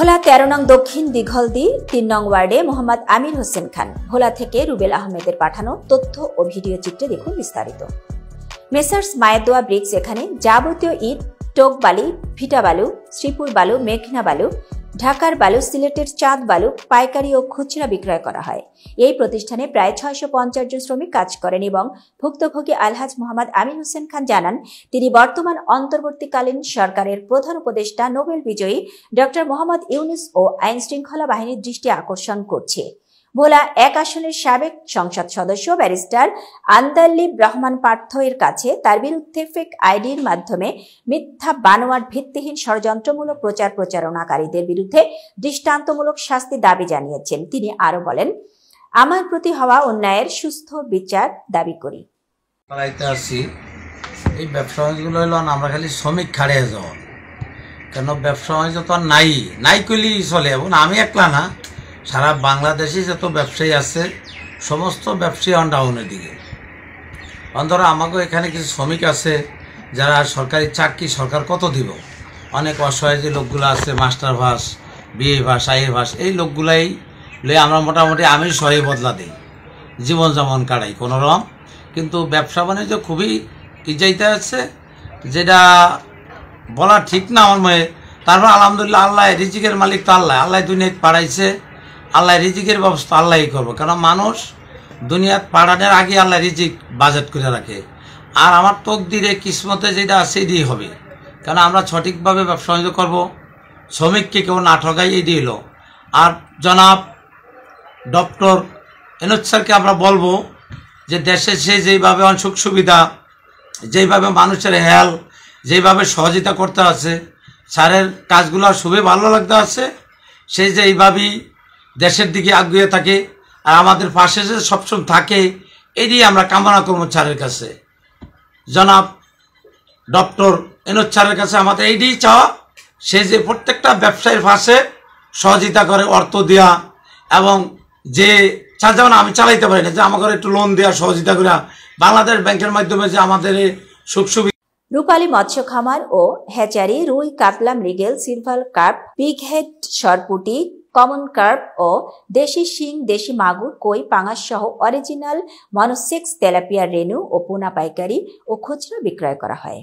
ভোলা ১৩ নং দক্ষিণ দিঘলদি ৩ নং ওয়ার্ডে মোহাম্মদ আমির হোসেন খান। ভোলা থেকে রুবেল আহমেদের পাঠানো তথ্য ও ভিডিও চিত্রে দেখুন বিস্তারিত। মেসার্স মায়েদোয়া ব্রিক্স এখানে যাবতীয় ইট, টোক বালি, ভিটা বালু, শ্রীপুর বালু, মেঘনা বালু, ঢাকার বালু, সিলেটের চাঁদ বালু পাইকারি ও খুচরা বিক্রয় করা হয়। এই প্রতিষ্ঠানে প্রায় ৬৫০ জন শ্রমিক কাজ করেন এবং ভুক্তভোগী আলহাজ মোহাম্মদ আমির হোসেন খান জানান, তিনি বর্তমান অন্তর্বর্তীকালীন সরকারের প্রধান উপদেষ্টা নোবেল বিজয়ী ডক্টর মোহাম্মদ ইউনূস ও আইন শৃঙ্খলা বাহিনীর দৃষ্টি আকর্ষণ করছে। ভোলা ১ আসনের সাবেক সংসদ সদস্য ব্যারিস্টার আন্দালিব রহমান পার্থ এর কাছে তার বিরুদ্ধে ফেক আইডির মাধ্যমে মিথ্যা বানোয়াট ভিত্তিহীন ষড়যন্ত্রমূলক প্রচারণাকারীদের বিরুদ্ধে দৃষ্টান্তমূলক শাস্তি দাবি জানিয়েছেন। তিনি আরো বলেন, আমার প্রতি হওয়া অন্যায়ের সুস্থ বিচার দাবি করি। এই ব্যবসা বাণিজ্যগুলো হলো আমরা খালি শ্রমিক খাড়িয়ে যাওয়া, কেন ব্যবসা বাণিজ্য তো নাই করলেই চলে। এবং আমি একলা না, সারা বাংলাদেশে যত ব্যবসায়ী আছে সমস্ত ব্যবসায়ী ডাউনের দিকে। ধরো আমাকে এখানে কিছু শ্রমিক আছে যারা সরকারি চাকরি সরকার কত দিব, অনেক অসহায় যে লোকগুলো আছে, মাস্টার ভাস, বিএ ভাস, আইএ ভাস, এই লোকগুলাই লয়ে আমরা মোটামুটি আমি সহি বদলা দিই, জীবনযাপন কাটাই কোনো রকম। কিন্তু ব্যবসা বাণিজ্য খুবই ইজাইতে আছে, যেটা বলা ঠিক না আমার মনে। তারপর আলহামদুলিল্লাহ, আল্লাহ রিজিকের মালিক তো আল্লাহ দুনিয়ায় পাড়াইছে, আল্লাহ রিজিকের ব্যবস্থা আল্লাহই করবো। কারণ মানুষ দুনিয়াত পাড়ানোর আগে আল্লাহ রিজিক বাজেট করে রাখে। আর আমার তকদিরে কিসমতে যেটা আছে এটাই হবে, কারণ আমরা সঠিকভাবে ব্যবসা বাণিজ্য করবো, শ্রমিককে কেউ না ঠকাই, এটি হলো। আর জনাব ডক্টর ইউনূস স্যারকে আমরা বলবো যে দেশে সে যেইভাবে সুখ সুবিধা, যেইভাবে মানুষের হেল্প, যেইভাবে সহযোগিতা করতে আছে, স্যারের কাজগুলো খুবই ভালো লাগতে আছে। সে যে এইভাবেই দেশের দিকে আগুয়ে থাকে আর আমাদের পাশে যে সবসময় থাকে, এটি আমরা কামনা করবো স্যারের কাছে। জনাব ডক্টর ইউনূস স্যারের কাছে আমাদের এইটাই চাওয়া, সে যে প্রত্যেকটা ব্যবসায়ীর পাশে সহযোগিতা করে অর্থ দেওয়া, এবং যে যেমন আমি চালাইতে পারি না, যে আমাকে একটু লোন দেওয়া, সহযোগিতা করা, বাংলাদেশ ব্যাংকের মাধ্যমে যে আমাদের সুখ সুবিধা। রূপালী মৎস্য খামার ও হ্যাচারি রুই, কাতলা, মৃগেল, সিলভার কার্প, পিগহেড, সরপুটি, কমন কার্প ও দেশি শিং, দেশি মাগুর, কই, পাঙাশ সহ অরিজিনাল মনোসেক্স, তেলাপিয়া, রেনু ও পোনা পাইকারি ও খুচরা বিক্রয় করা হয়।